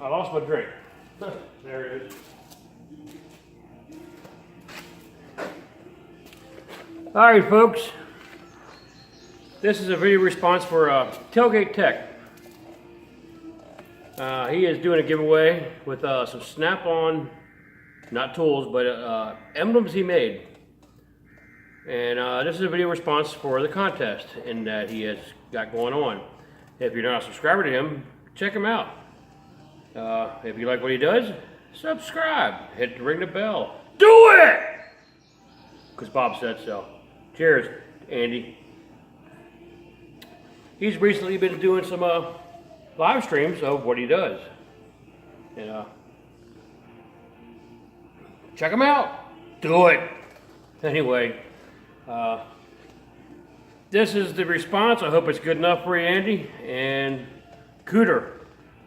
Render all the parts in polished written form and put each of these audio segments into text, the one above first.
I lost my drink. There it is. Alright folks, this is a video response for Tailgate Tech. He is doing a giveaway with some snap-on, not tools, but emblems he made. And this is a video response for the contest in that he has got going on. If you're not a subscriber to him, check him out. If you like what he does, subscribe. Ring the bell. Do it! Because Bob said so. Cheers, Andy. He's recently been doing some live streams of what he does. And check him out. Do it. Anyway, this is the response. I hope it's good enough for you, Andy. And Cooter,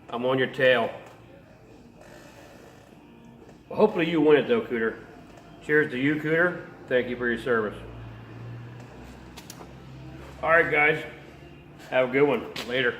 I'm on your tail. Well, hopefully you win it though, Cooter. Cheers to you, Cooter. Thank you for your service. All right, guys. Have a good one. Later.